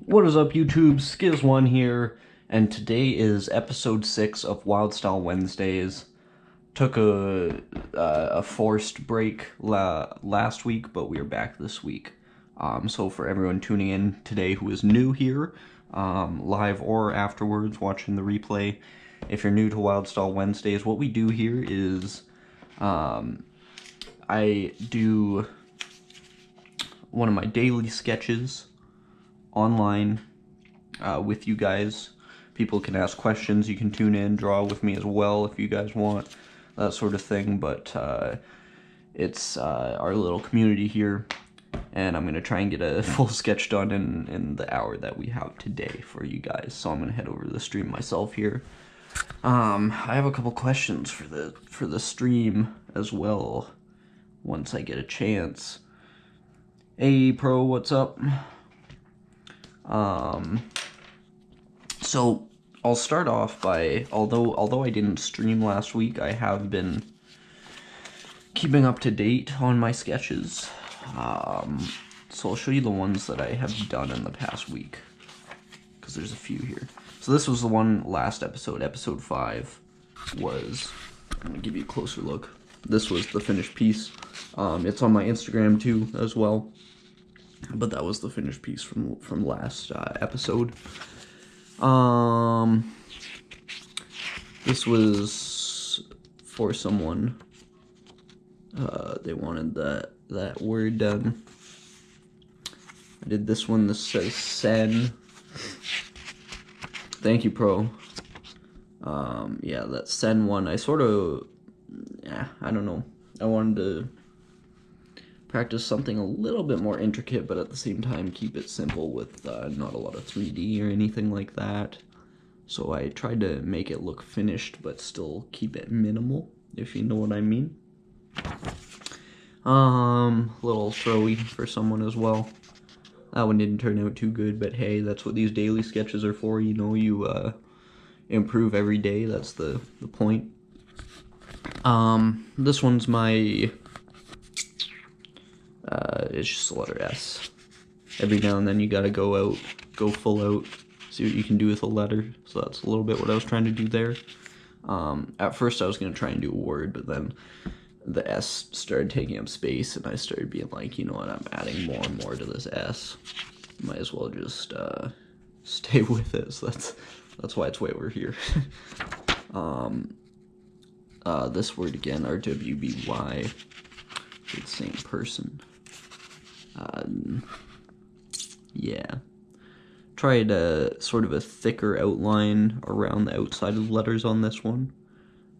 What is up, YouTube? Sciz1 here, and today is episode 6 of Wildstyle Wednesdays. Took a forced break last week, but we are back this week. So for everyone tuning in today who is new here, live or afterwards watching the replay, if you're new to Wildstyle Wednesdays, what we do here is I do one of my daily sketches online with you guys. People can ask questions, you can tune in, draw with me as well if you guys want, that sort of thing, but it's our little community here, and I'm going to try and get a full sketch done in the hour that we have today for you guys, so I'm going to head over to the stream myself here. I have a couple questions for the stream as well, once I get a chance. Hey, Pro, what's up? So I'll start off by, although I didn't stream last week, I have been keeping up to date on my sketches. So I'll show you the ones that I have done in the past week, because there's a few here. So this was the one last episode, episode 5 was, I'm gonna give you a closer look. This was the finished piece. It's on my Instagram too, as well. But that was the finished piece from last episode. This was for someone. They wanted that word done. I did this one. This says "sen." Thank you, Pro. Yeah, that "sen" one. I sort of, I don't know. I wanted to practice something a little bit more intricate, but at the same time keep it simple with not a lot of 3D or anything like that. So I tried to make it look finished, but still keep it minimal, if you know what I mean. Little throwy for someone as well. That one didn't turn out too good, but hey, that's what these daily sketches are for, you know, you improve every day, that's the point. This one's my it's just the letter S. Every now and then you gotta go full out, see what you can do with a letter. So that's a little bit what I was trying to do there. At first I was gonna try and do a word, but then the S started taking up space, and I started being like, you know what, I'm adding more and more to this S. Might as well just stay with it. So that's why it's way over here. This word again, RWBY, it's the same person. Yeah. Tried sort of a thicker outline around the outside of the letters on this one.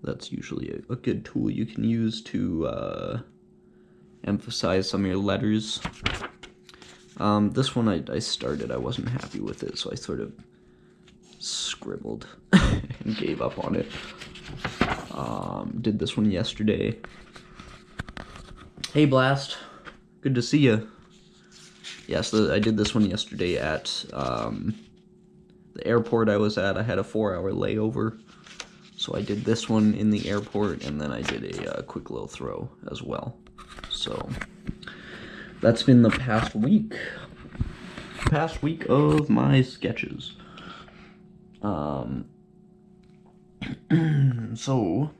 That's usually a good tool you can use to emphasize some of your letters. This one I started, I wasn't happy with it, so I sort of scribbled and gave up on it. Did this one yesterday. Hey, Blast. Good to see you. Yes, I did this one yesterday at the airport I was at. I had a 4-hour layover, so I did this one in the airport, and then I did a quick little throw as well. So that's been the past week of my sketches. So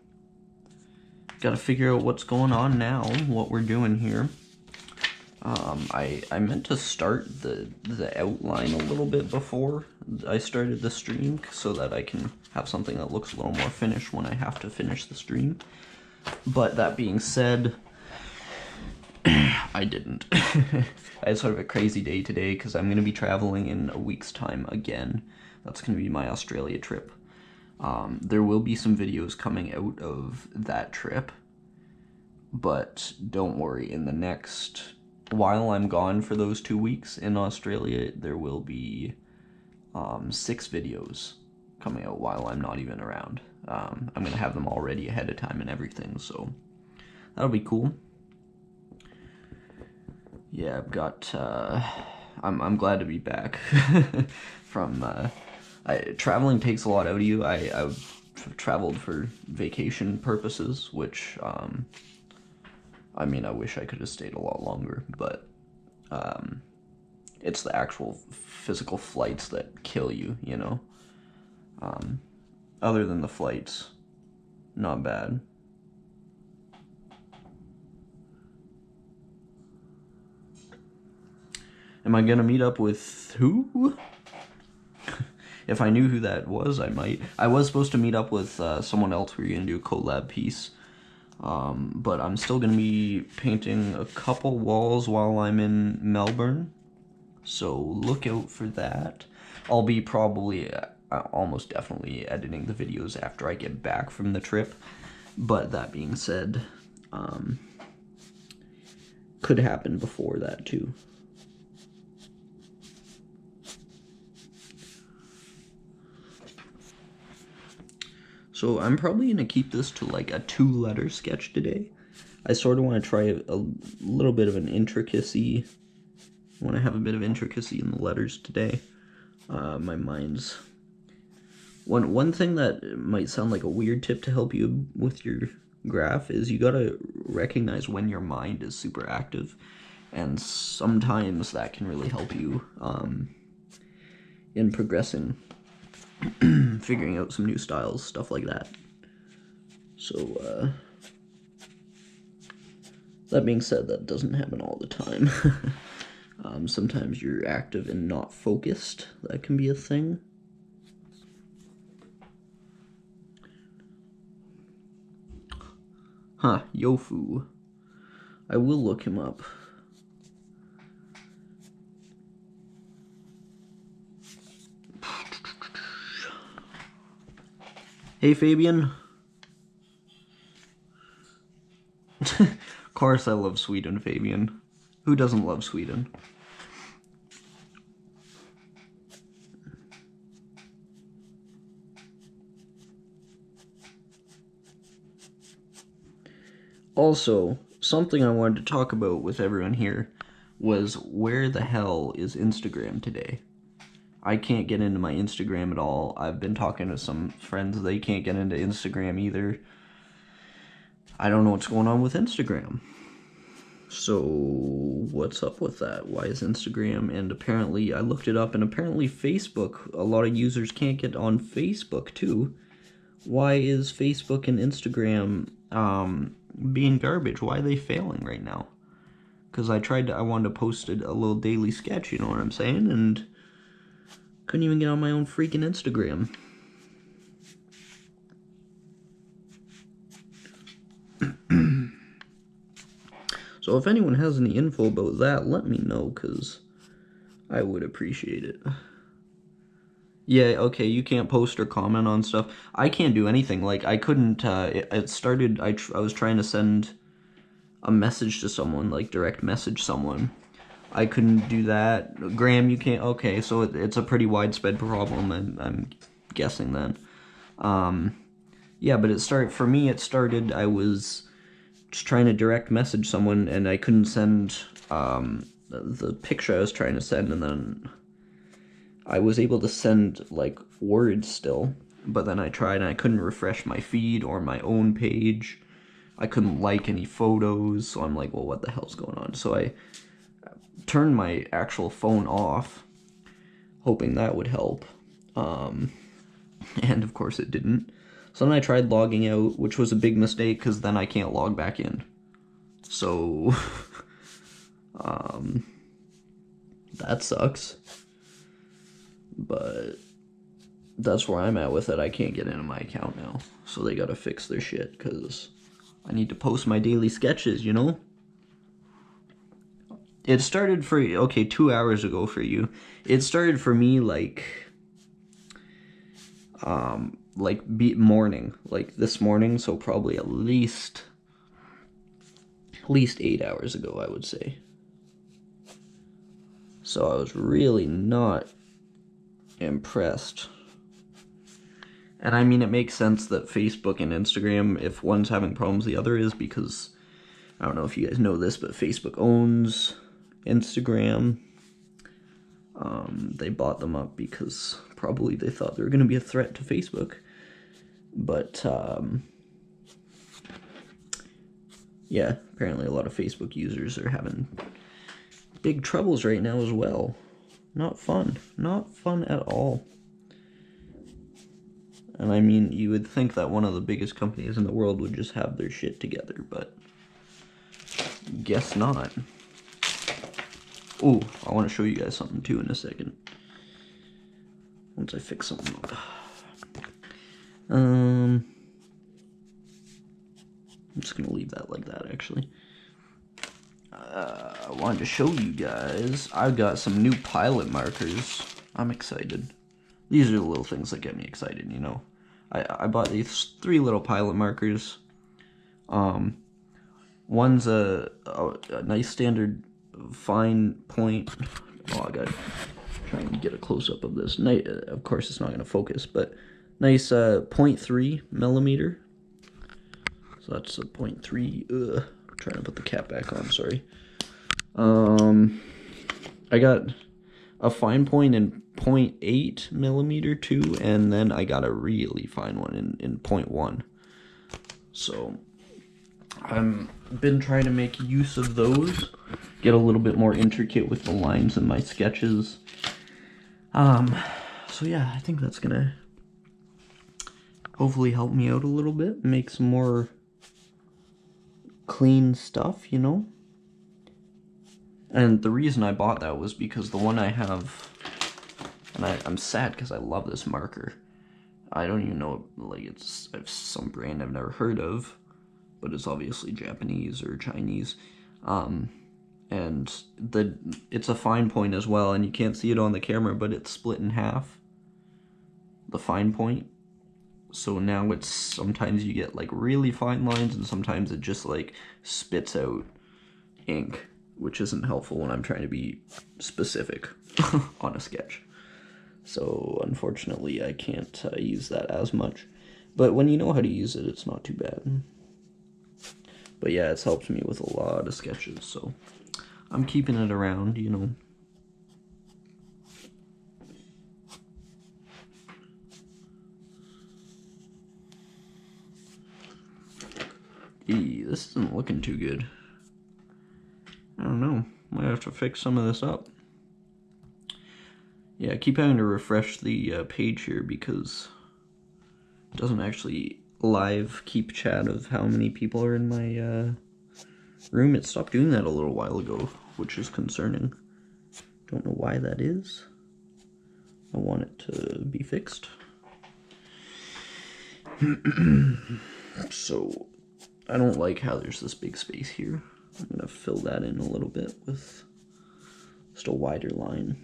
gotta figure out what's going on now, what we're doing here. I meant to start the outline a little bit before I started the stream, so that I can have something that looks a little more finished when I have to finish the stream. But that being said, I didn't. I had sort of a crazy day today, because I'm going to be traveling in a week's time again. That's going to be my Australia trip. There will be some videos coming out of that trip, but don't worry, in the next, while I'm gone for those 2 weeks in Australia, there will be 6 videos coming out while I'm not even around. I'm going to have them all ready ahead of time and everything, so that'll be cool. Yeah, I've got, I'm glad to be back from, traveling takes a lot out of you. I've traveled for vacation purposes, which, I mean, I wish I could have stayed a lot longer, but It's the actual physical flights that kill you, you know? Other than the flights, not bad. Am I gonna meet up with who? If I knew who that was, I might. I was supposed to meet up with someone else. We were gonna do a collab piece. But I'm still gonna be painting a couple walls while I'm in Melbourne. So look out for that. I'll be probably, almost definitely editing the videos after I get back from the trip. But that being said, could happen before that too. So I'm probably going to keep this to like a 2-letter sketch today. I sort of want to try a little bit of an intricacy. I want to have a bit of intricacy in the letters today. My mind's... One thing that might sound like a weird tip to help you with your graph is you gotta recognize when your mind is super active. And sometimes that can really help you in progressing. Figuring out some new styles, stuff like that. So, that being said, that doesn't happen all the time. Sometimes you're active and not focused. That can be a thing. Huh, Yofu. I will look him up. Hey, Fabian. Of course I love Sweden, Fabian. Who doesn't love Sweden? Also, something I wanted to talk about with everyone here was where the hell is Instagram today? I can't get into my Instagram at all. I've been talking to some friends, they can't get into Instagram either. I don't know what's going on with Instagram. So, what's up with that? Why is Instagram, and apparently, I looked it up, and apparently Facebook, a lot of users can't get on Facebook too. Why is Facebook and Instagram, being garbage? Why are they failing right now? Because I wanted to post a little daily sketch, you know what I'm saying, and couldn't even get on my own freaking Instagram. So if anyone has any info about that, let me know, because I would appreciate it. Yeah, okay, you can't post or comment on stuff. I can't do anything. Like, I couldn't, it started, I was trying to send a message to someone, like, direct message someone. I couldn't do that. Graham, you can't, okay, so it's a pretty widespread problem, I'm guessing then. Yeah, but for me, it started, I was just trying to direct message someone, and I couldn't send, the picture I was trying to send, and then I was able to send, like, words still, but then I tried, and I couldn't refresh my feed or my own page. I couldn't like any photos, so I'm like, well, what the hell's going on? So I turned my actual phone off, hoping that would help, and of course it didn't. So then I tried logging out, which was a big mistake, because then I can't log back in. So, that sucks. But that's where I'm at with it. I can't get into my account now. So they gotta fix their shit, because I need to post my daily sketches, you know? It started for, okay, 2 hours ago for you. It started for me, like morning, like this morning, so probably at least 8 hours ago, I would say. So I was really not impressed. And I mean, it makes sense that Facebook and Instagram, if one's having problems, the other is, because, I don't know if you guys know this, but Facebook owns Instagram. They bought them up because probably they thought they were going to be a threat to Facebook. But, yeah, apparently a lot of Facebook users are having big troubles right now as well. Not fun. Not fun at all. And I mean, you would think that one of the biggest companies in the world would just have their shit together, but guess not. Oh, I want to show you guys something too in a second. Once I fix something up. I'm just gonna leave that like that, actually. I wanted to show you guys, I've got some new pilot markers. I'm excited. These are the little things that get me excited, you know. I bought these 3 little pilot markers. One's a nice standard fine point. Oh, I gotta try and get a close-up of this. Of course, it's not going to focus, but nice 0.3 millimeter. So that's a 0.3. Trying to put the cap back on, sorry. I got a fine point in 0.8 millimeter too, and then I got a really fine one in 0.1. So I've been trying to make use of those, get a little bit more intricate with the lines in my sketches. So yeah, I think that's gonna hopefully help me out a little bit, make some more clean stuff, you know? And the reason I bought that was because the one I have, and I'm sad because I love this marker. I don't even know, like, it's some brand I've never heard of, but it's obviously Japanese or Chinese. And it's a fine point as well, and you can't see it on the camera, but it's split in half, the fine point. So now it's, sometimes you get like really fine lines, and sometimes it just like spits out ink, which isn't helpful when I'm trying to be specific on a sketch. So unfortunately I can't use that as much, but when you know how to use it, it's not too bad. But yeah, it's helped me with a lot of sketches, so I'm keeping it around, you know. This isn't looking too good. I don't know. Might have to fix some of this up. Yeah, I keep having to refresh the page here because it doesn't actually live keep chat of how many people are in my room. It stopped doing that a little while ago, which is concerning. Don't know why that is. I want it to be fixed. So I don't like how there's this big space here. I'm gonna fill that in a little bit with just a wider line.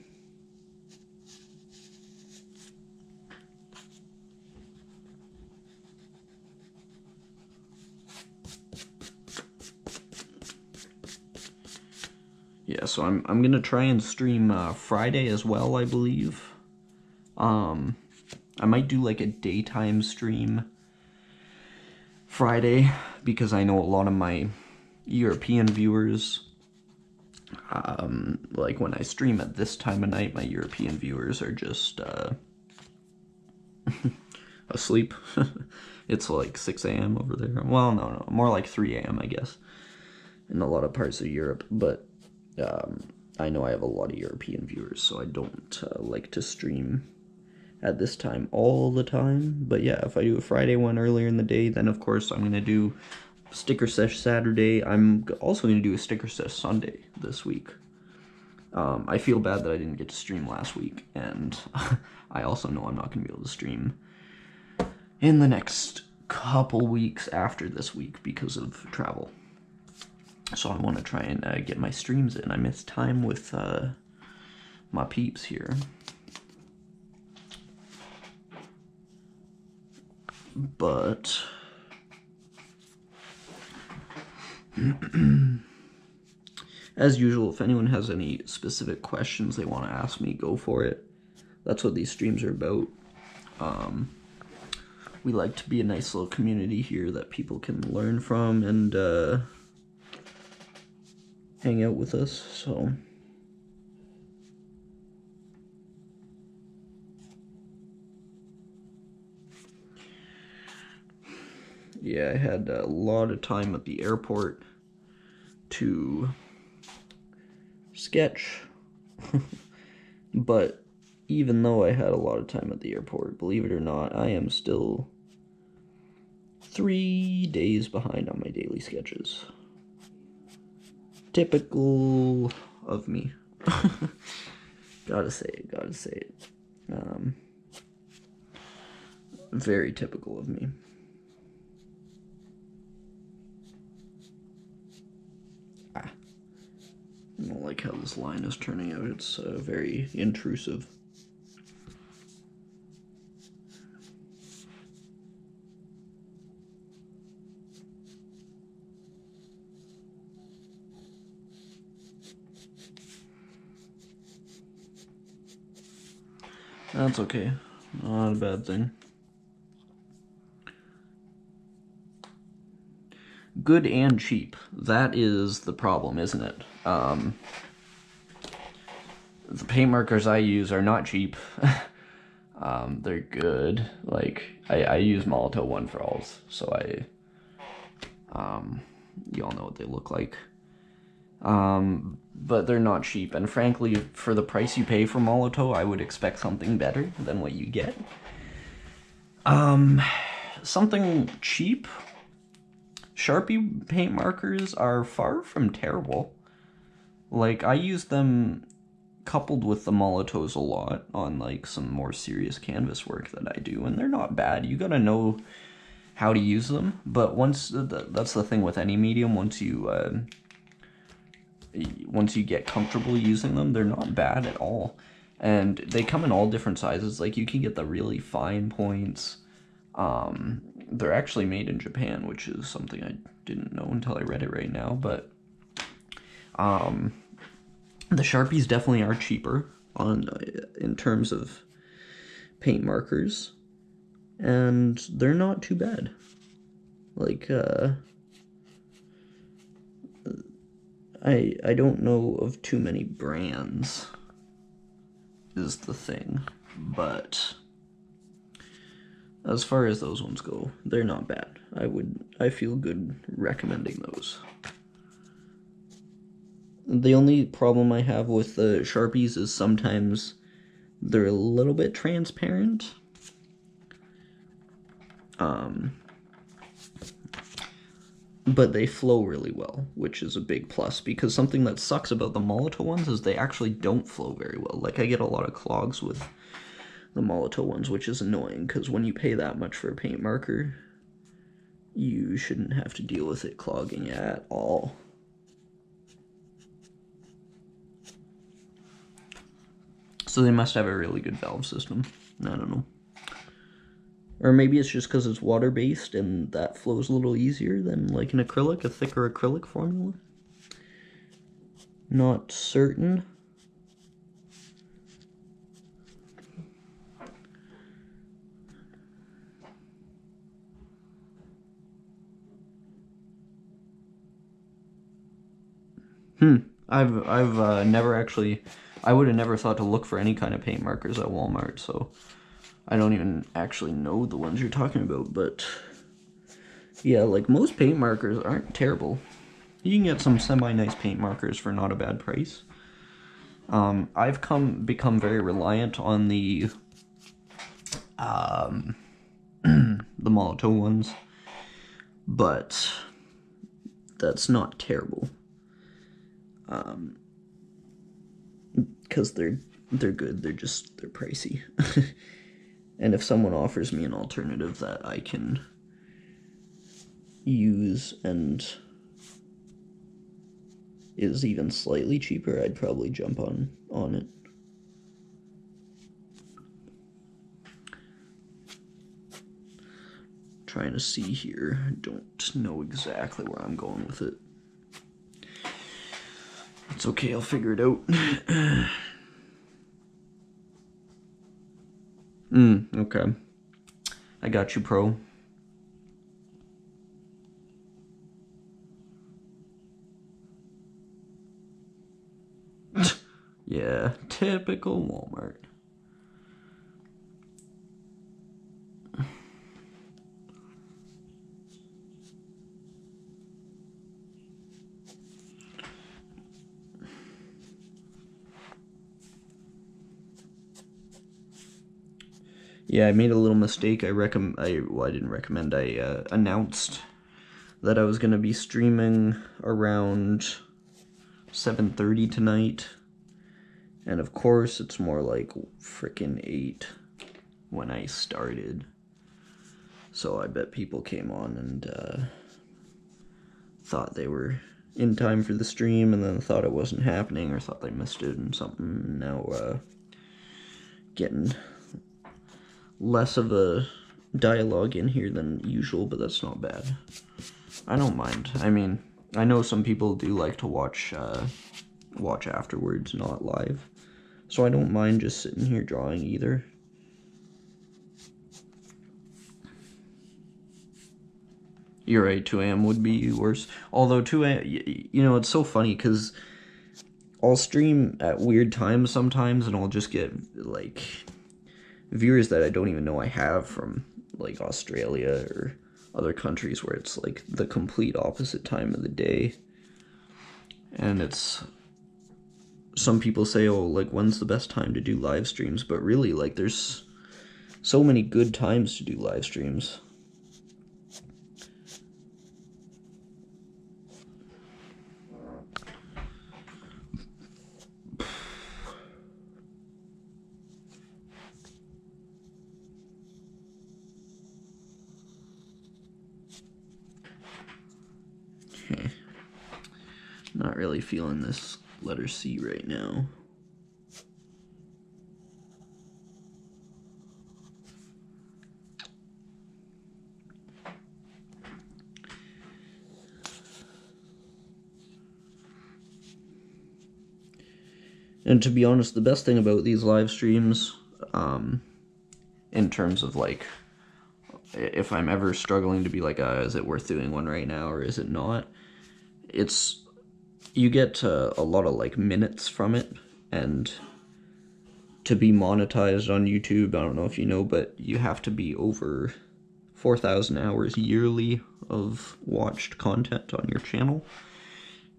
Yeah, so I'm gonna try and stream Friday as well, I believe. I might do like a daytime stream Friday, because I know a lot of my European viewers, like when I stream at this time of night, my European viewers are just asleep. It's like 6 a.m. over there. Well, no, more like 3 a.m. I guess, in a lot of parts of Europe, but I know I have a lot of European viewers, so I don't like to stream at this time all the time. But yeah, if I do a Friday one earlier in the day, then of course I'm going to do Sticker Sesh Saturday. I'm also going to do a Sticker Sesh Sunday this week. I feel bad that I didn't get to stream last week, and I also know I'm not going to be able to stream in the next couple weeks after this week because of travel. So I want to try and get my streams in. I miss time with my peeps here. But as usual, if anyone has any specific questions they want to ask me, go for it. That's what these streams are about. We like to be a nice little community here that people can learn from and hang out with us, so yeah, I had a lot of time at the airport to sketch, But even though I had a lot of time at the airport, believe it or not, I am still 3 days behind on my daily sketches. Typical of me. Gotta say it. Very typical of me. I don't like how this line is turning out. It's very intrusive. That's okay. Not a bad thing. Good and cheap. That is the problem, isn't it? The paint markers I use are not cheap. They're good. Like, I use Molotow 1 for alls, so you all know what they look like. But they're not cheap, and frankly, for the price you pay for Molotow, I would expect something better than what you get. Something cheap. Sharpie paint markers are far from terrible. Like, I use them coupled with the Molotows a lot on, like, some more serious canvas work that I do, and they're not bad. You gotta know how to use them, but that's the thing with any medium, once you get comfortable using them, they're not bad at all. And they come in all different sizes. Like, you can get the really fine points. They're actually made in Japan, which is something I didn't know until I read it right now, but the Sharpies definitely are cheaper in terms of paint markers, and they're not too bad. Like, I don't know of too many brands, is the thing, but as far as those ones go, they're not bad. I feel good recommending those. The only problem I have with the Sharpies is sometimes they're a little bit transparent. But they flow really well, which is a big plus, because something that sucks about the Molotow ones is they actually don't flow very well. Like, I get a lot of clogs with the Molotow ones, which is annoying, because when you pay that much for a paint marker, you shouldn't have to deal with it clogging at all. So they must have a really good valve system. I don't know. Or maybe it's just because it's water-based and that flows a little easier than like an acrylic, a thicker acrylic formula. Not certain. I've never actually, I would have never thought to look for any kind of paint markers at Walmart, so I don't even actually know the ones you're talking about, but yeah, like, most paint markers aren't terrible. You can get some semi-nice paint markers for not a bad price. I've become very reliant on the Molotow ones, but that's not terrible. Because they're good, they're pricey. And if someone offers me an alternative that I can use and is even slightly cheaper, I'd probably jump on it. Trying to see here, I don't know exactly where I'm going with it. It's okay, I'll figure it out. Okay. I got you, pro. Yeah, typical Walmart. Yeah, I made a little mistake. I didn't recommend. I announced that I was gonna be streaming around 7:30 tonight, and of course it's more like frickin' 8 when I started. So I bet people came on and thought they were in time for the stream, and then thought it wasn't happening, or thought they missed it and something. Now getting less of a dialogue in here than usual, but that's not bad. I don't mind. I mean, I know some people do like to watch afterwards, not live, so I don't mind just sitting here drawing either. You're right, 2 a.m. would be worse. Although 2 a.m., you know, it's so funny because I'll stream at weird times sometimes, and I'll just get, like, viewers that I don't even know I have from, like, Australia or other countries where it's, like, the complete opposite time of the day. And it's... Some people say, oh, like, when's the best time to do live streams? But really, like, there's so many good times to do live streams. Okay. Not really feeling this letter C right now. And to be honest, the best thing about these live streams, in terms of, like, if I'm ever struggling to be like, is it worth doing one right now, or is it not? It's, you get a lot of, like, minutes from it, and to be monetized on YouTube, I don't know if you know, but you have to be over 4,000 hours yearly of watched content on your channel.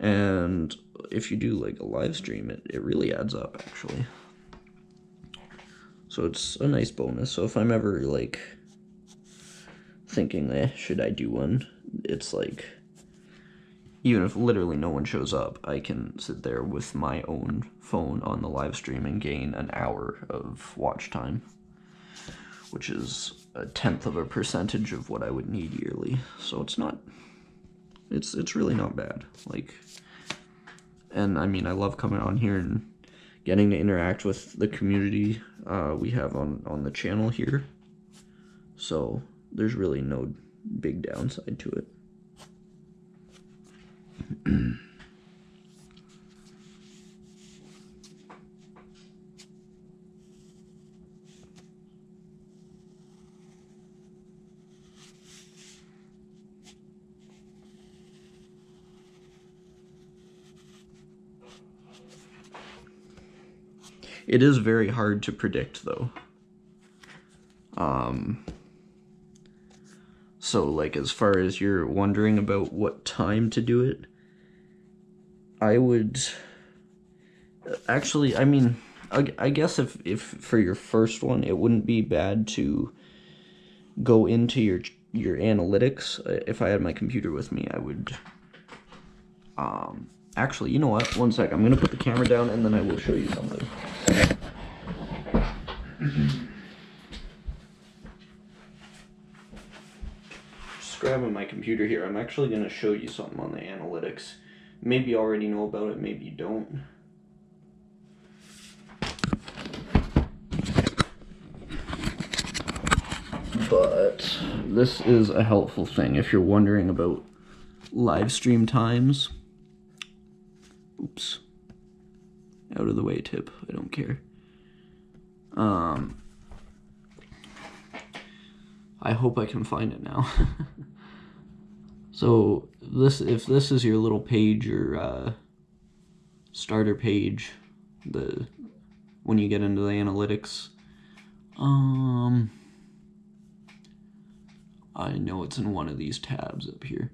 And if you do, like, a live stream, it really adds up, actually. So it's a nice bonus. So if I'm ever, like, thinking, should I do one? It's like, even if literally no one shows up, I can sit there with my own phone on the live stream and gain an hour of watch time, which is 1/10 of a percentage of what I would need yearly. So it's not, it's really not bad. Like, and I mean, I love coming on here and getting to interact with the community we have on the channel here. So there's really no big downside to it. It is very hard to predict, though. So, like, as far as you're wondering about what time to do it, I would... Actually, I mean, I guess if for your first one, it wouldn't be bad to go into your analytics. If I had my computer with me, I would... Actually, you know what? One sec. I'm going to put the camera down, and then I will show you something. Just grabbing my computer here. I'm actually going to show you something on the analytics. Maybe you already know about it, maybe you don't. But this is a helpful thing if you're wondering about live stream times. Oops. Out of the way tip, I don't care. I hope I can find it now. So if this is your little page or starter page, when you get into the analytics, I know it's in one of these tabs up here.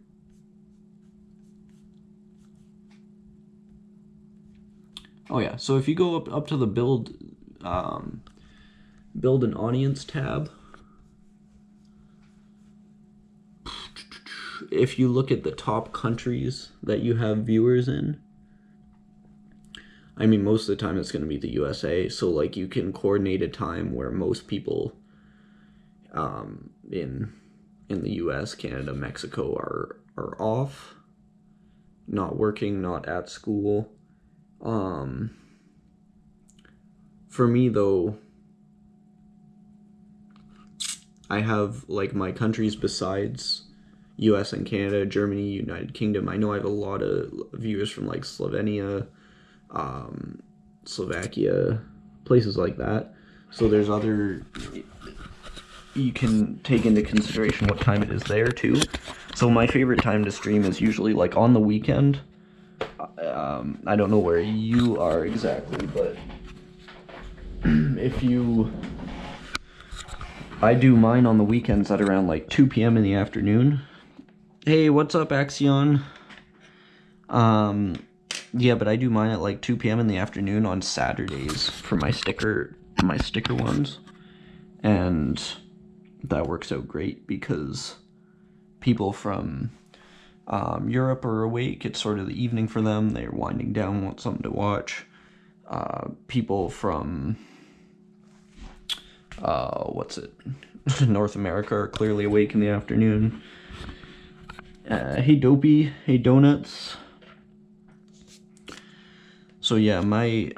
Oh yeah, so if you go up to the build build an audience tab. If you look at the top countries that you have viewers in, I mean, most of the time it's going to be the USA, so like you can coordinate a time where most people in the US, Canada, Mexico are off, not working, not at school. For me though, I have like my countries besides US and Canada, Germany, United Kingdom. I know I have a lot of viewers from like Slovenia, Slovakia, places like that. So there's other, you can take into consideration what time it is there too. So my favorite time to stream is usually like on the weekend. I don't know where you are exactly, but I do mine on the weekends at around like 2 p.m. in the afternoon. Hey, what's up, Axion? Yeah, but I do mine at like 2 p.m. in the afternoon on Saturdays for my sticker ones. And that works out great because people from Europe are awake. It's sort of the evening for them. They're winding down, want something to watch. People from North America are clearly awake in the afternoon. Hey Dopey, hey Donuts. So yeah, my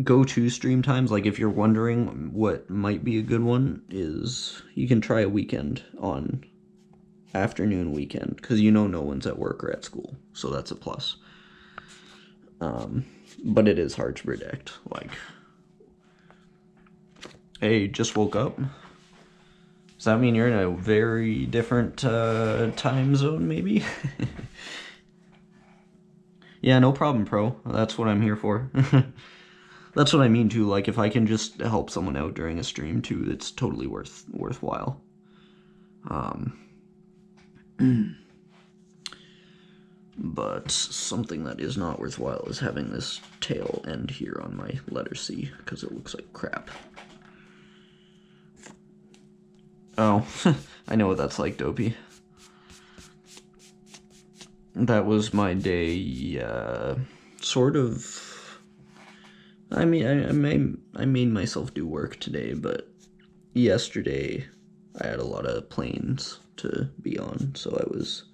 go-to stream times, like if you're wondering what might be a good one, is you can try a weekend on afternoon weekend, because you know no one's at work or at school, so that's a plus. But it is hard to predict, like, hey, just woke up? Does that mean you're in a very different time zone, maybe? Yeah, no problem, pro. That's what I'm here for. That's what I mean, too. Like, if I can just help someone out during a stream, too, it's totally worthwhile. But something that is not worthwhile is having this tail end here on my letter C, because it looks like crap. Oh, I know what that's like, Dopey. That was my day, sort of. I mean, I made myself do work today, but yesterday I had a lot of planes to be on, so I was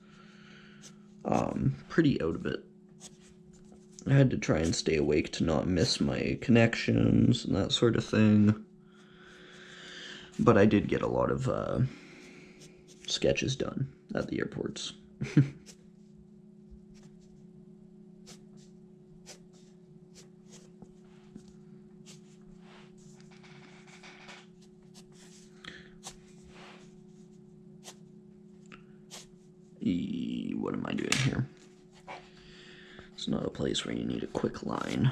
pretty out of it. I had to try and stay awake to not miss my connections and that sort of thing. But I did get a lot of sketches done at the airports. What am I doing here? It's not a place where you need a quick line.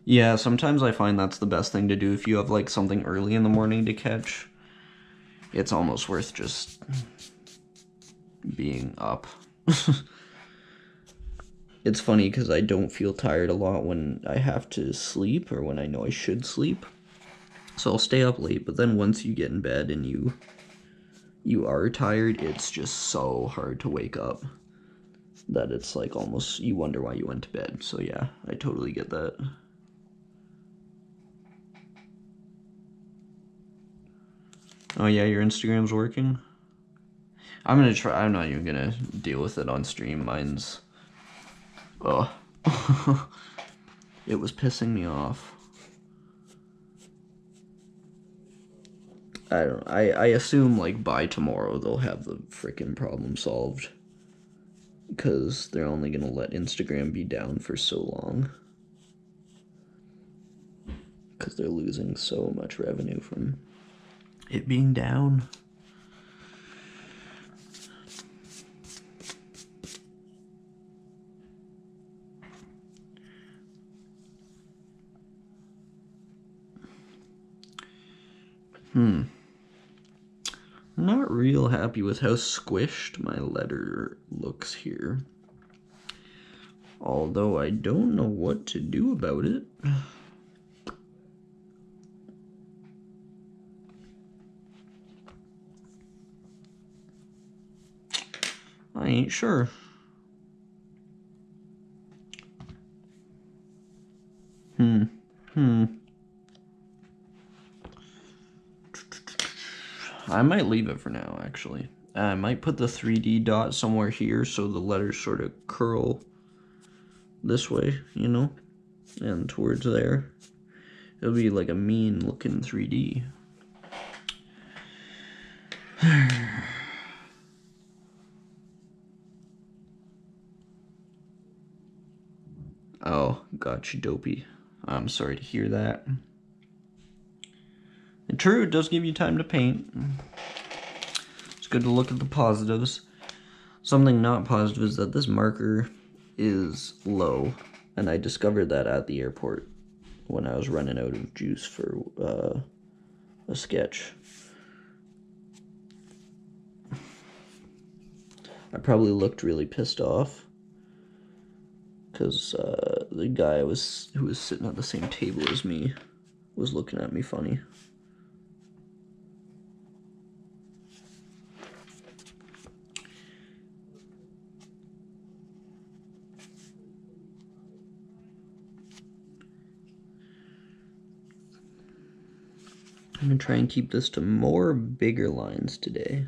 Yeah, sometimes I find that's the best thing to do if you have like something early in the morning to catch. It's almost worth just being up. It's funny because I don't feel tired a lot when I have to sleep or when I know I should sleep. So I'll stay up late, but then once you get in bed and you are tired, it's just so hard to wake up that it's like almost, you wonder why you went to bed. So yeah, I totally get that. Oh yeah, your Instagram's working? I'm not even gonna deal with it on stream. Mine's, oh, it was pissing me off. I assume like by tomorrow they'll have the frickin' problem solved, because they're only gonna let Instagram be down for so long, because they're losing so much revenue from it being down. I'm not real happy with how squished my letter looks here. Although I don't know what to do about it. I ain't sure. I might leave it for now, actually. I might put the 3D dot somewhere here so the letters sort of curl this way, you know, and towards there. It'll be like a mean looking 3D. Oh, gotcha, dopey. I'm sorry to hear that. And true, it does give you time to paint. It's good to look at the positives. Something not positive is that this marker is low, and I discovered that at the airport when I was running out of juice for a sketch. I probably looked really pissed off because the guy who was sitting at the same table as me was looking at me funny. I'm gonna try and keep this to more bigger lines today.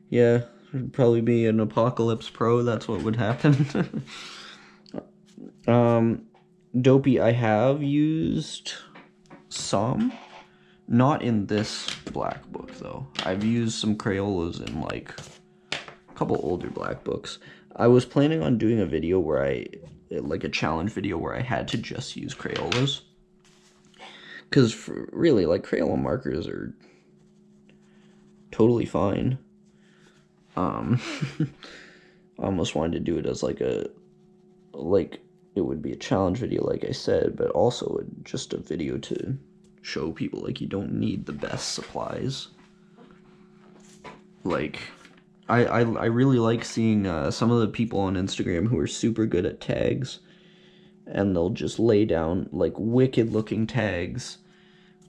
Yeah, it'd probably be an Apocalypse Pro, that's what would happen. Dopey, I have used some. Not in this Blackbook, though. I've used some Crayolas in, like, a couple older Blackbooks. I was planning on doing a video where like a challenge video where I had to just use Crayolas. Because, really, like, Crayola markers are totally fine. I almost wanted to do it as, like, it would be a challenge video, like I said, but also just a video to show people, like, you don't need the best supplies. Like, I really like seeing some of the people on Instagram who are super good at tags, and they'll just lay down, like, wicked looking tags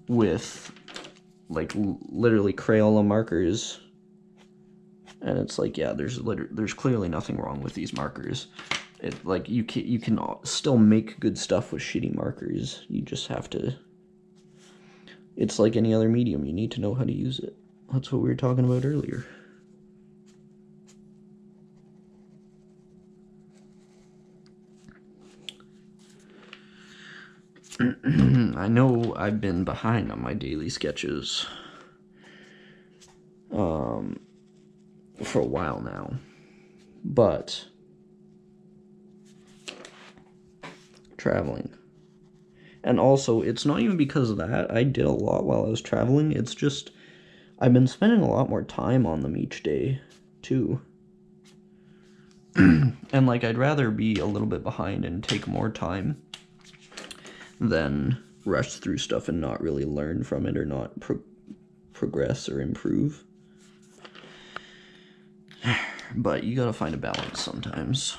with, like, literally Crayola markers, and it's like, yeah, there's clearly nothing wrong with these markers. Like, you can still make good stuff with shitty markers. You just have to. It's like any other medium. You need to know how to use it. That's what we were talking about earlier. I know I've been behind on my daily sketches for a while now, but traveling. And also, it's not even because of that. I did a lot while I was traveling. It's just, I've been spending a lot more time on them each day, too. And, like, I'd rather be a little bit behind and take more time than rush through stuff and not really learn from it or not progress or improve. But you gotta find a balance sometimes.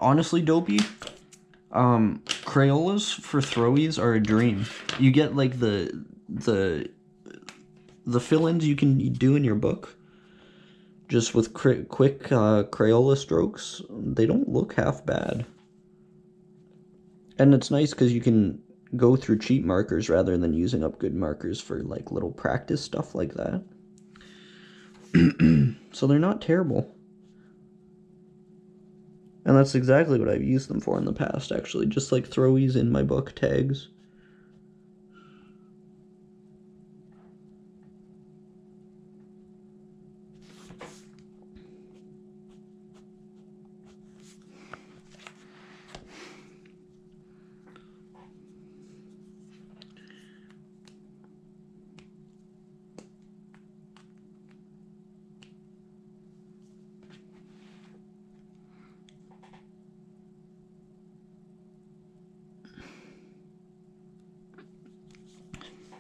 Honestly, Dopey, Crayolas for throwies are a dream. You get, like, the fill-ins you can do in your book just with quick Crayola strokes. They don't look half bad. And it's nice because you can go through cheap markers rather than using up good markers for, like, little practice stuff like that. So they're not terrible. And that's exactly what I've used them for in the past, actually. Just, like, throwies in my book tags.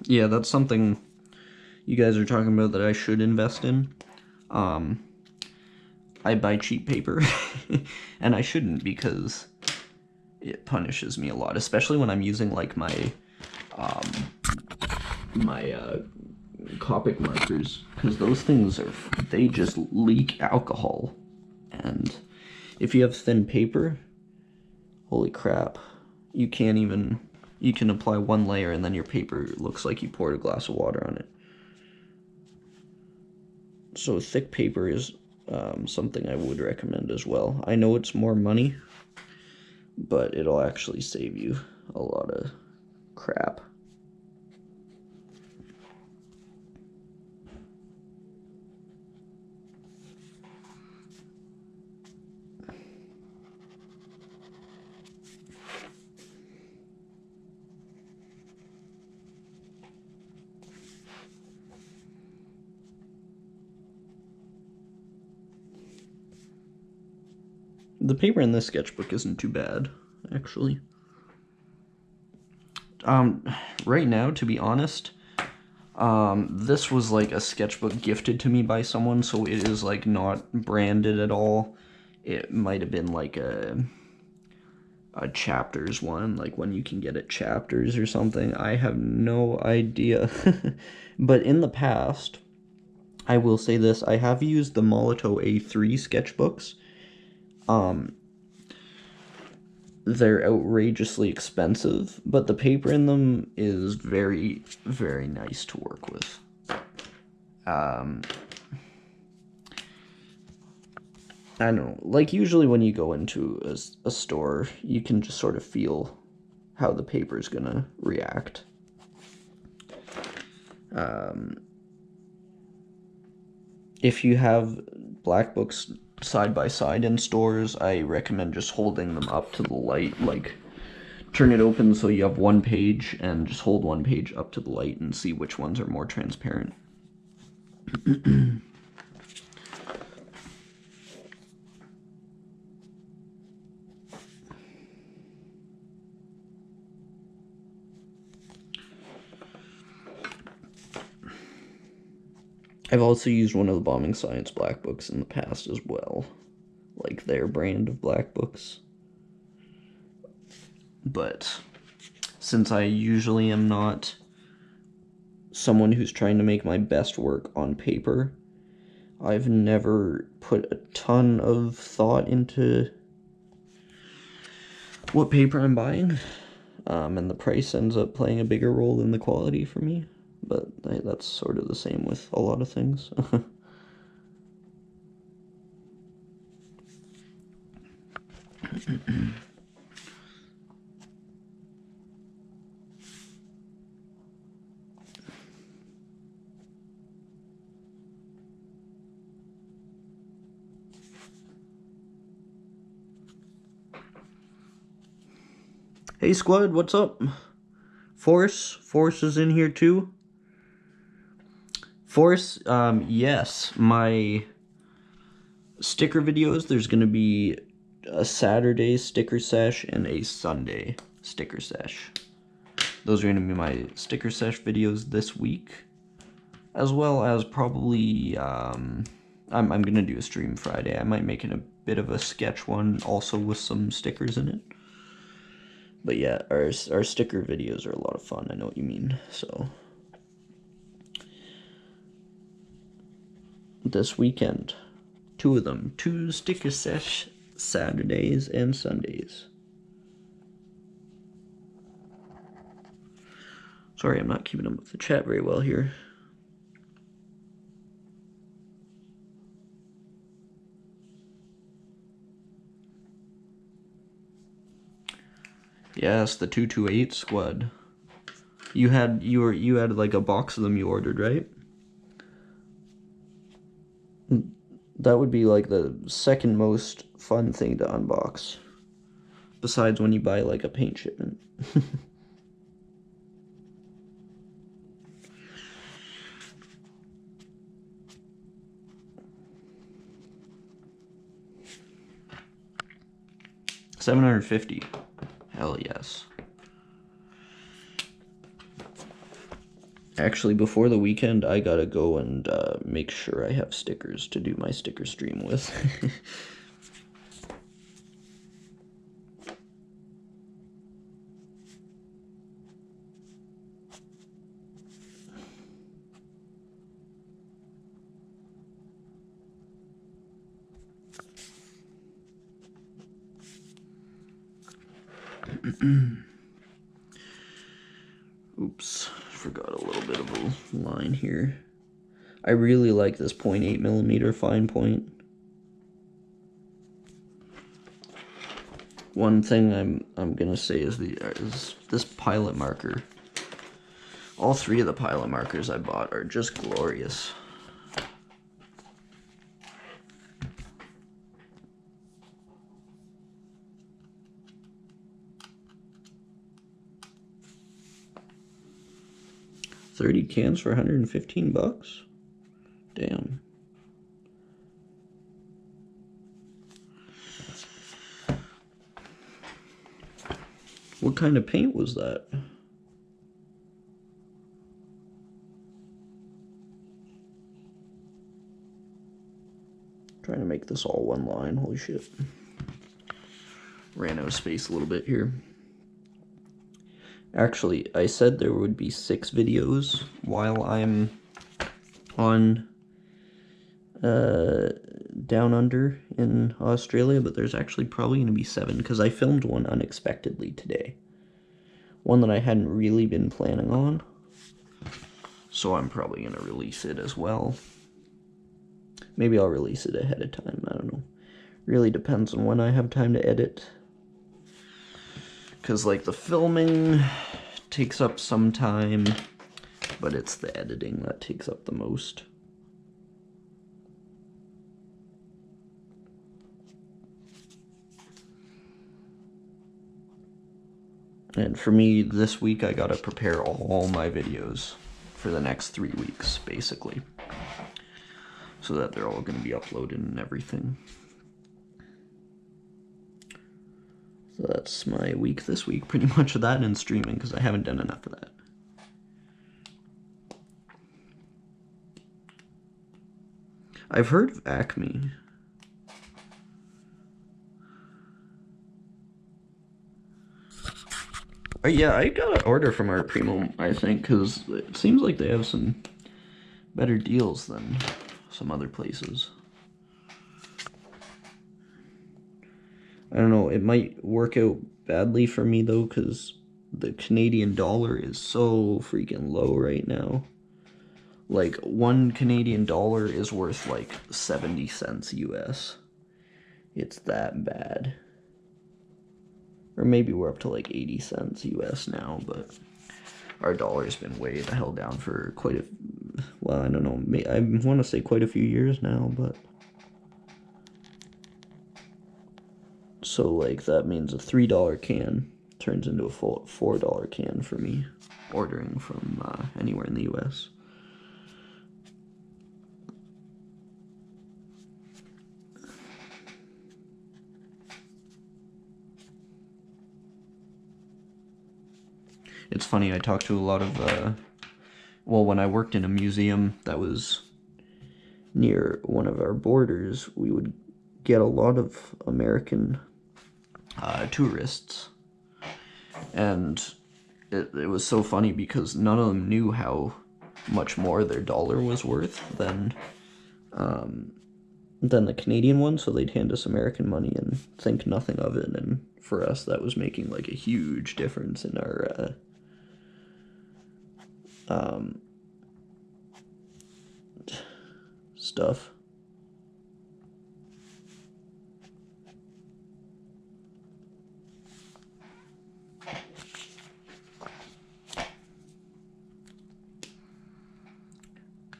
yeah, that's something you guys are talking about that I should invest in. I buy cheap paper, and I shouldn't because it punishes me a lot, especially when I'm using like my Copic markers, because those things they just leak alcohol, and if you have thin paper, holy crap, you can apply one layer and then your paper looks like you poured a glass of water on it. So thick paper is something I would recommend as well. I know it's more money, but it'll actually save you a lot of crap. The paper in this sketchbook isn't too bad, actually. Right now, to be honest, this was like a sketchbook gifted to me by someone, so it is like not branded at all. It might have been like a chapters one, like when you can get it chapters or something. I have no idea. But in the past, I will say this, I have used the Molotow A3 sketchbooks. They're outrageously expensive, but the paper in them is very, very nice to work with. I don't know, like usually when you go into a store, you can just sort of feel how the paper is gonna react. If you have Blackbooks side by side in stores, I recommend just holding them up to the light, like turn it open so you have one page and just hold one page up to the light and see which ones are more transparent. I've also used one of the Bombing Science Blackbooks in the past as well, like their brand of Blackbooks. But since I usually am not someone who's trying to make my best work on paper, I've never put a ton of thought into what paper I'm buying, and the price ends up playing a bigger role than the quality for me. But that's sort of the same with a lot of things. Hey squad, what's up? Force is in here too. Force, yes, my sticker videos, there's gonna be a Saturday sticker sesh and a Sunday sticker sesh. Those are gonna be my sticker sesh videos this week, as well as probably, I'm gonna do a stream Friday. I might make it a bit of a sketch one, also with some stickers in it. But yeah, our sticker videos are a lot of fun, I know what you mean, so. This weekend, 2 of them, 2 sticker sesh Saturdays and Sundays. Sorry, I'm not keeping up with the chat very well here. Yes, the 228 squad. You had like a box of them you ordered, right? That would be like the second most fun thing to unbox, besides when you buy like a paint shipment. $750. Hell yes. Actually, before the weekend, I gotta go and make sure I have stickers to do my sticker stream with. Oops, forgot a little bit of a line here. I really like this 0.8mm fine point. One thing I'm gonna say is this pilot marker. All three of the pilot markers I bought are just glorious. $30 cans for 115 bucks? Damn. What kind of paint was that? Trying to make this all one line, holy shit. Ran out of space a little bit here. Actually, I said there would be 6 videos while I'm on Down Under in Australia, but there's actually probably going to be 7, because I filmed one unexpectedly today. One that I hadn't really been planning on. So I'm probably going to release it as well. Maybe I'll release it ahead of time, I don't know. Really depends on when I have time to edit. Because, like, the filming takes up some time, but it's the editing that takes up the most. And for me, this week, I gotta prepare all my videos for the next 3 weeks, basically. So that they're all gonna be uploaded and everything. So that's my week this week, pretty much of that and streaming, because I haven't done enough of that. I've heard of Acme. Yeah, I got an order from our Primo, I think, because it seems like they have some better deals than some other places. I don't know, it might work out badly for me though, because the Canadian dollar is so freaking low right now. Like, 1 Canadian dollar is worth like 70 cents US. It's that bad. Or maybe we're up to like 80 cents US now, but our dollar's been way the hell down for quite a, well, I don't know, I want to say quite a few years now, but. So, like, that means a $3 can turns into a full $4 can for me, ordering from anywhere in the US. It's funny, I talked to a lot of, well, when I worked in a museum that was near one of our borders, we would get a lot of American tourists, and it was so funny because none of them knew how much more their dollar was worth than the Canadian one, so they'd hand us American money and think nothing of it, and for us that was making like a huge difference in our stuff.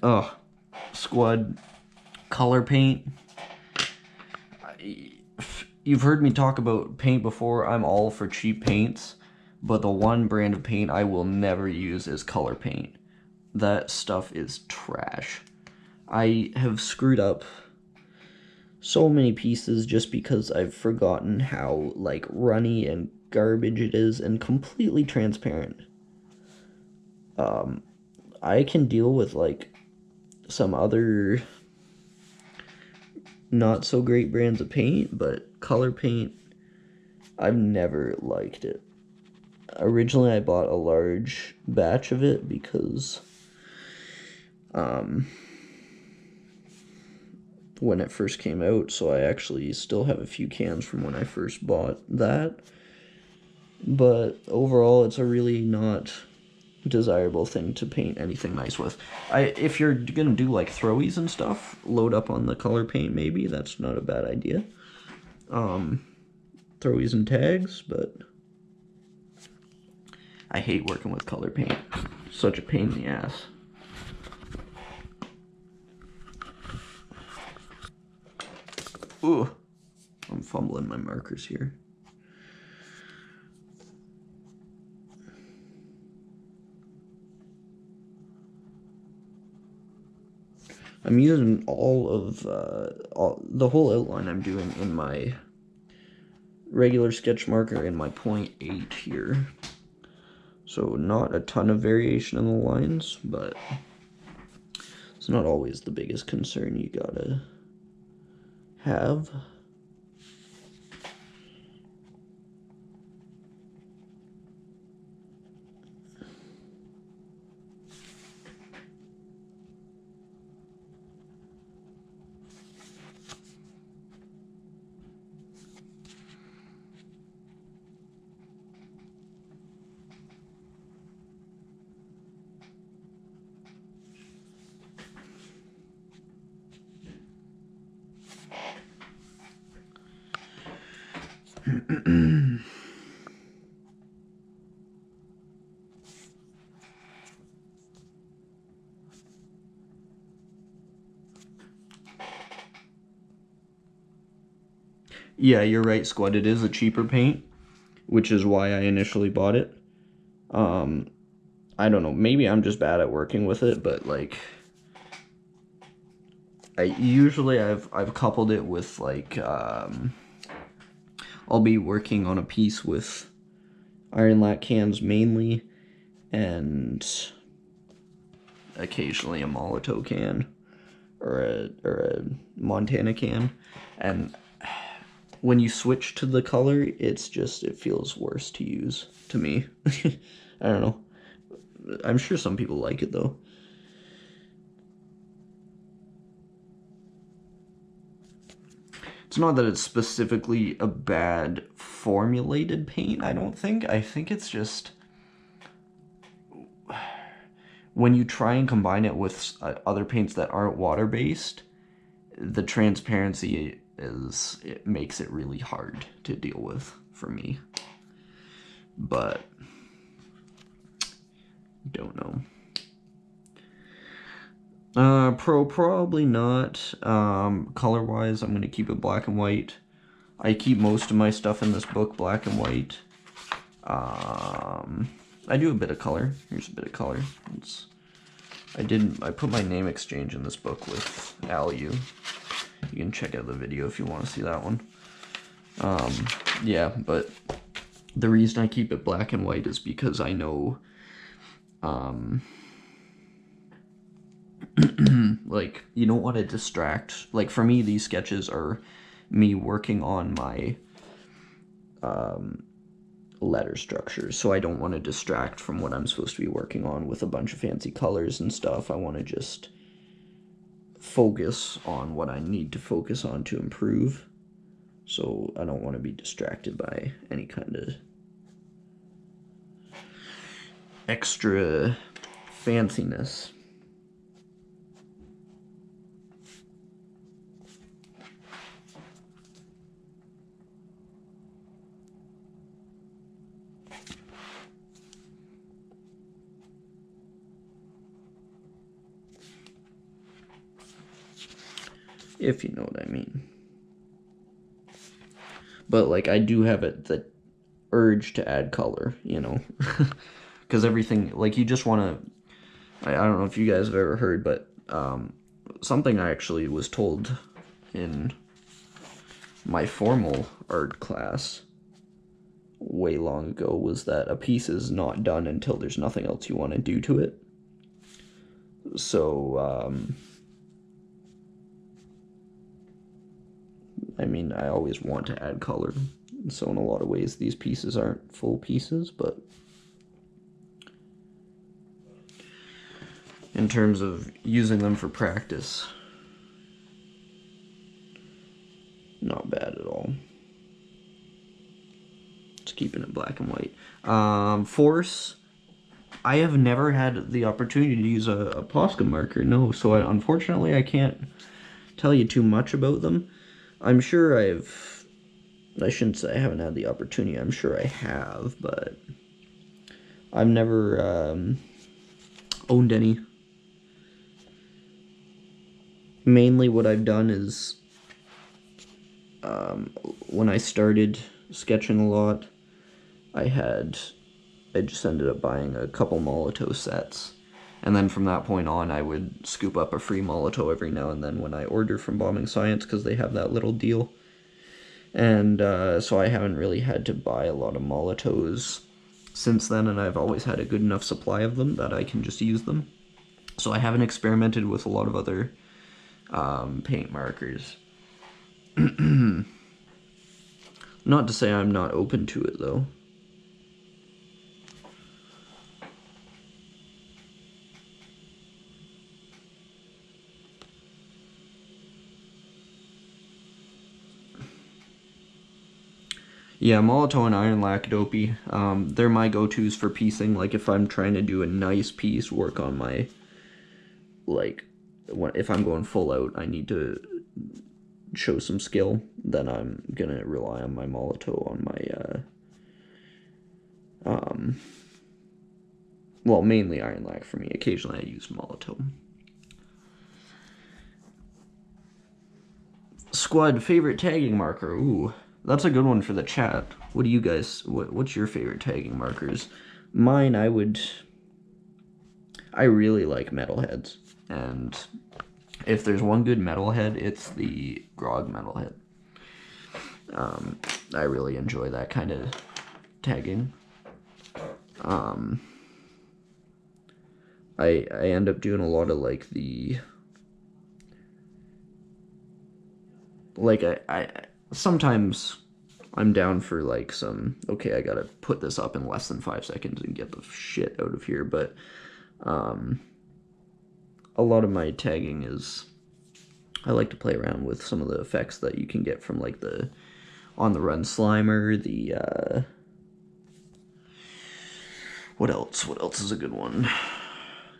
Oh, Squad color paint. You've heard me talk about paint before. I'm all for cheap paints, but the one brand of paint I will never use is color paint. That stuff is trash. I have screwed up so many pieces just because I've forgotten how, like, runny and garbage it is and completely transparent. I can deal with like some other not so great brands of paint, but color paint, I've never liked it. Originally I bought a large batch of it because when it first came out, so I actually still have a few cans from when I first bought that. But overall, it's a really not desirable thing to paint anything nice with. If you're gonna do like throwies and stuff, load up on the color paint maybe. That's not a bad idea. Throwies and tags, but I hate working with color paint. Such a pain in the ass. Ooh, I'm fumbling my markers here. I'm using all of the whole outline I'm doing in my regular sketch marker in my 0.8 here. So not a ton of variation in the lines, but it's not always the biggest concern you gotta have. Yeah, you're right, Squad. It is a cheaper paint, which is why I initially bought it. I don't know, maybe I'm just bad at working with it, but like I've coupled it with like I'll be working on a piece with Ironlak cans mainly, and occasionally a Molotov can or a Montana can, and when you switch to the color, it feels worse to use to me. I don't know. I'm sure some people like it though. It's not that it's specifically a bad formulated paint, I don't think. I think it's just when you try and combine it with other paints that aren't water-based, the transparency it makes it really hard to deal with for me. But don't know. Probably not. Color-wise, I'm gonna keep it black and white. I keep most of my stuff in this book black and white. I do a bit of color. Here's a bit of color. I put my name exchange in this book with Alu. You can check out the video if you want to see that one. Yeah, but the reason I keep it black and white is because I know, like, you don't want to distract. Like, for me, these sketches are me working on my letter structures, so I don't want to distract from what I'm supposed to be working on with a bunch of fancy colors and stuff. I want to just focus on what I need to focus on to improve, so I don't want to be distracted by any kind of extra fanciness. If you know what I mean. But, like, I do have the urge to add color, you know? Because everything, like, you just want to... I don't know if you guys have ever heard, but something I actually was told in my formal art class way long ago was that a piece is not done until there's nothing else you want to do to it. So, I mean, I always want to add color. So in a lot of ways, these pieces aren't full pieces, but in terms of using them for practice, not bad at all. Just keeping it black and white. Force, I have never had the opportunity to use a Posca marker, no, so unfortunately I can't tell you too much about them. I'm sure I shouldn't say I haven't had the opportunity, I'm sure I have, but I've never owned any. Mainly what I've done is, when I started sketching a lot, I just ended up buying a couple Molotow sets, and then from that point on I would scoop up a free Molotow every now and then when I order from Bombing Science, because they have that little deal. And so I haven't really had to buy a lot of Molotows since then, and I've always had a good enough supply of them that I can just use them. So I haven't experimented with a lot of other paint markers. Not to say I'm not open to it, though. Yeah, Molotow and Ironlak dopey. They're my go-tos for piecing. Like, if I'm trying to do a nice piece, work on my, like, if I'm going full out, I need to show some skill, then I'm gonna rely on my Molotow on my, well, mainly Ironlak for me. Occasionally I use Molotow. Squad favorite tagging marker. Ooh, that's a good one for the chat. What do you guys, what's your favorite tagging markers? Mine, I really like metalheads, and if there's one good metalhead, it's the Grog metalhead. I really enjoy that kind of tagging. I end up doing a lot of like the, like I sometimes I'm down for like some, okay, I gotta put this up in less than 5 seconds and get the shit out of here, but a lot of my tagging is, I like to play around with some of the effects that you can get from like the On the Run Slimer, the what else is a good one?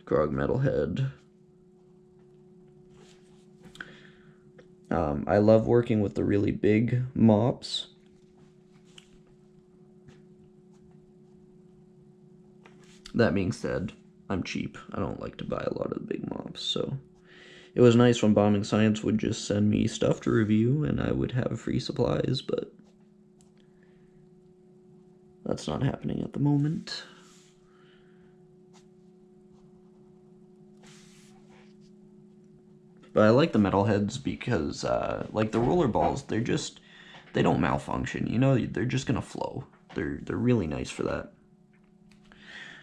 Grog Metalhead. I love working with the really big mops. That being said, I'm cheap. I don't like to buy a lot of the big mops, so it was nice when Bombing Science would just send me stuff to review and I would have free supplies, but that's not happening at the moment. But I like the metalheads because, like the roller balls, they don't malfunction, you know, they're just gonna flow. They're really nice for that.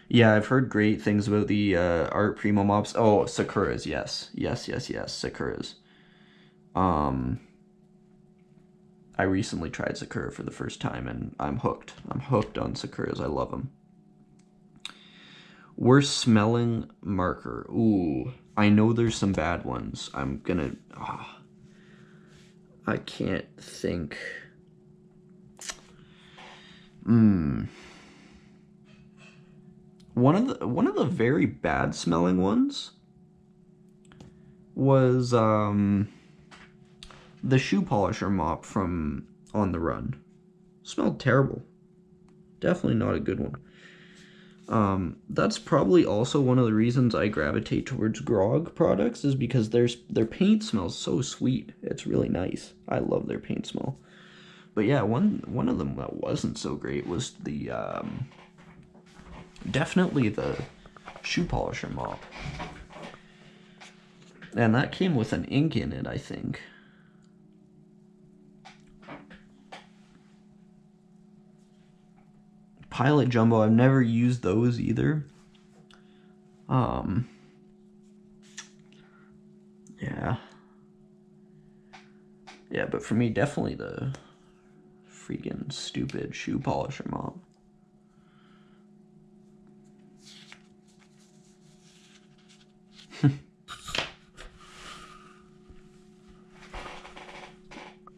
Yeah, I've heard great things about the Art Primo mops. Oh, Sakuras, yes. Yes, Sakuras. I recently tried Sakura for the first time, and I'm hooked. I'm hooked on Sakuras. I love them. Worst smelling marker. Ooh, I know there's some bad ones. I'm gonna... Oh, I can't think. One of the very bad smelling ones was the shoe polisher mop from On the Run. Smelled terrible. Definitely not a good one. That's probably also one of the reasons I gravitate towards Grog products, is because their paint smells so sweet. It's really nice. I love their paint smell. But yeah, one of them that wasn't so great was the definitely the shoe polisher mop. And that came with an ink in it, I think. Pilot Jumbo, I've never used those either. Yeah. Yeah, but for me, definitely the freaking stupid shoe polisher mop.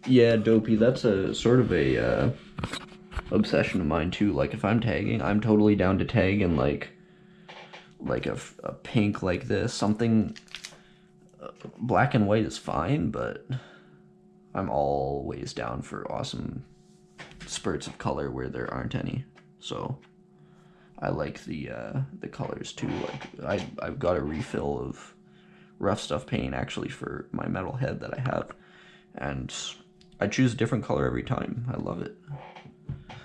Yeah, Dopey, that's a sort of a obsession of mine too. Like if I'm tagging, I'm totally down to tag in like a pink like this. Something black and white is fine, but I'm always down for awesome spurts of color where there aren't any. So I like the colors too. Like I've got a refill of rough stuff paint actually for my metal head that I have, and I choose a different color every time. I love it.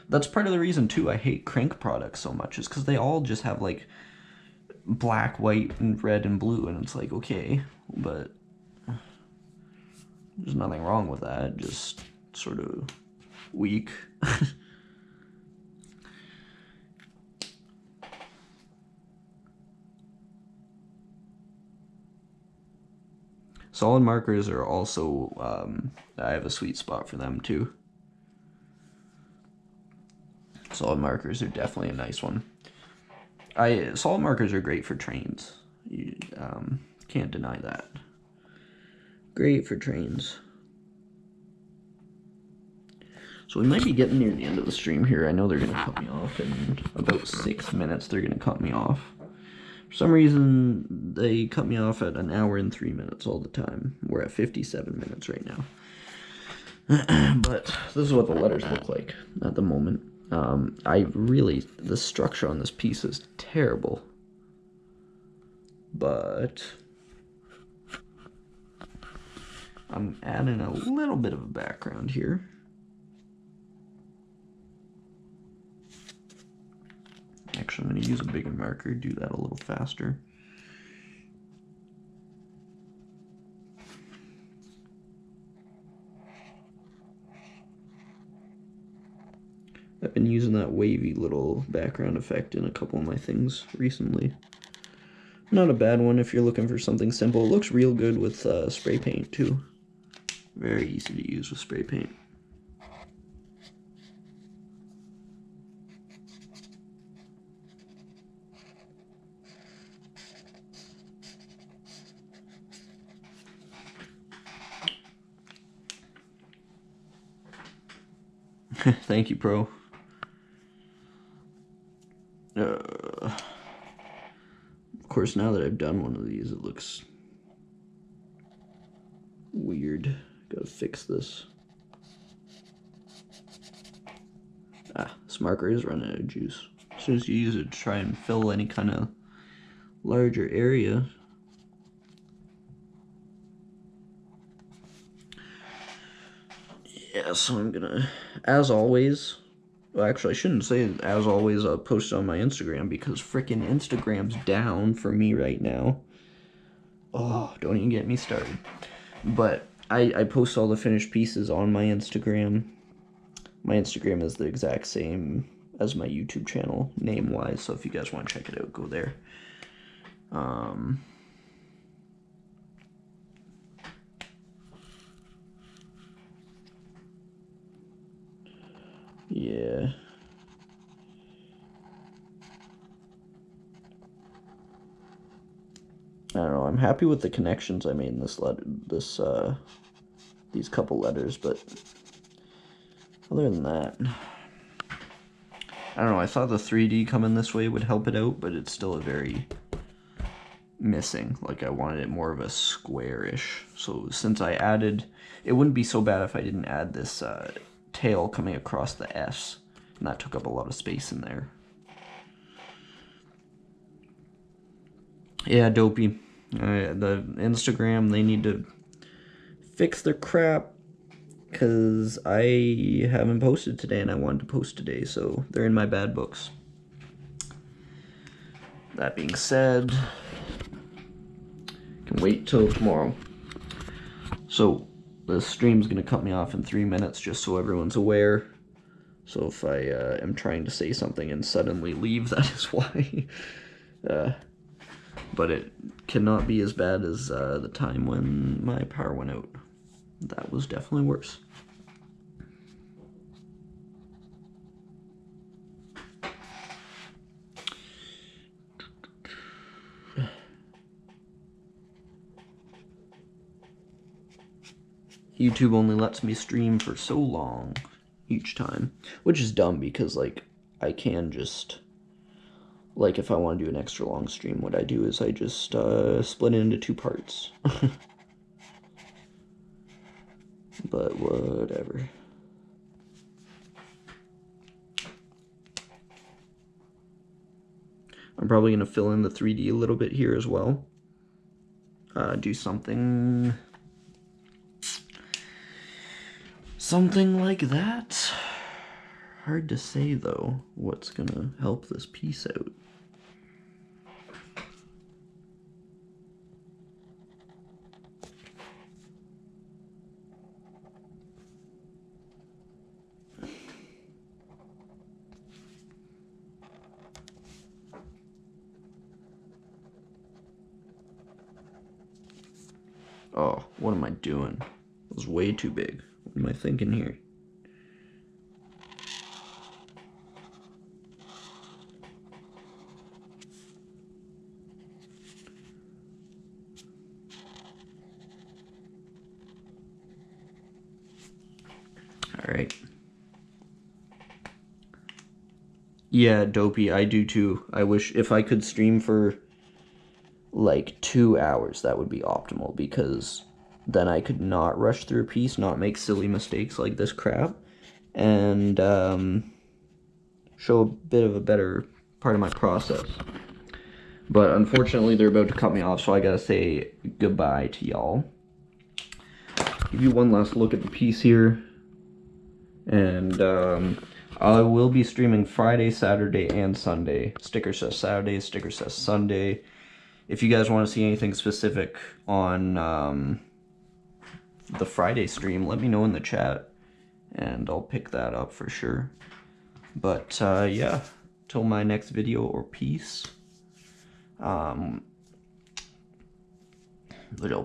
That's part of the reason too I hate Crank products so much, is because they all just have like black, white, and red and blue, and it's like, okay, but there's nothing wrong with that, just sort of weak. Solid markers are also, I have a sweet spot for them too. Solid markers are definitely a nice one. Solid markers are great for trains. You can't deny that. Great for trains. So we might be getting near the end of the stream here. I know they're going to cut me off in about 6 minutes. They're going to cut me off. For some reason, they cut me off at 1 hour and 3 minutes all the time. We're at 57 minutes right now. But this is what the letters look like at the moment. The structure on this piece is terrible. But I'm adding a little bit of a background here. Actually, I'm going to use a bigger marker, do that a little faster. I've been using that wavy little background effect in a couple of my things recently. Not a bad one if you're looking for something simple. It looks real good with spray paint too. Very easy to use with spray paint. Thank you, Pro. Of course, now that I've done one of these, it looks weird. Gotta fix this. This marker is running out of juice. As soon as you use it to try and fill any kind of larger area. Yeah, so I'm gonna, as always, well, actually I shouldn't say as always, I'll post it on my Instagram because frickin' Instagram's down for me right now. Oh, don't even get me started. But I post all the finished pieces on my Instagram. My Instagram is the exact same as my YouTube channel, name-wise, so if you guys want to check it out, go there. Yeah. I don't know, I'm happy with the connections I made in this these couple letters, but other than that, I don't know, I thought the 3D coming this way would help it out, but it's still a very missing. Like, I wanted it more of a square-ish. So since I added, it wouldn't be so bad if I didn't add this tail coming across the S, and that took up a lot of space in there. Yeah, Dopey. The Instagram, they need to fix their crap, because I haven't posted today, and I wanted to post today, so they're in my bad books. That being said, can wait till tomorrow. So, the stream's going to cut me off in 3 minutes, just so everyone's aware. So if I am trying to say something and suddenly leave, that is why. But it cannot be as bad as the time when my power went out. That was definitely worse. YouTube only lets me stream for so long each time, which is dumb because, like, I can just, like, if I want to do an extra long stream, what I do is I just split it into 2 parts. But whatever. I'm probably going to fill in the 3D a little bit here as well. Do something like that. Hard to say, though, what's going to help this piece out. Oh, what am I doing? It was way too big. What am I thinking here? Alright. Yeah, Dopey, I do too. I wish if I could stream for like 2 hours, that would be optimal, because then I could not rush through a piece, not make silly mistakes like this crap, and show a bit of a better part of my process. But unfortunately, they're about to cut me off, so I gotta say goodbye to y'all. Give you one last look at the piece here, and I will be streaming Friday, Saturday, and Sunday. Sticker says Saturday, sticker says Sunday. If you guys want to see anything specific on the Friday stream, let me know in the chat, and I'll pick that up for sure. But yeah, till my next video or piece, it'll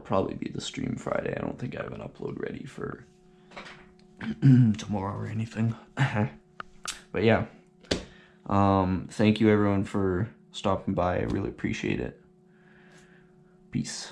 probably be the stream Friday. I don't think I have an upload ready for tomorrow or anything. But yeah, thank you everyone for stopping by. I really appreciate it. Peace.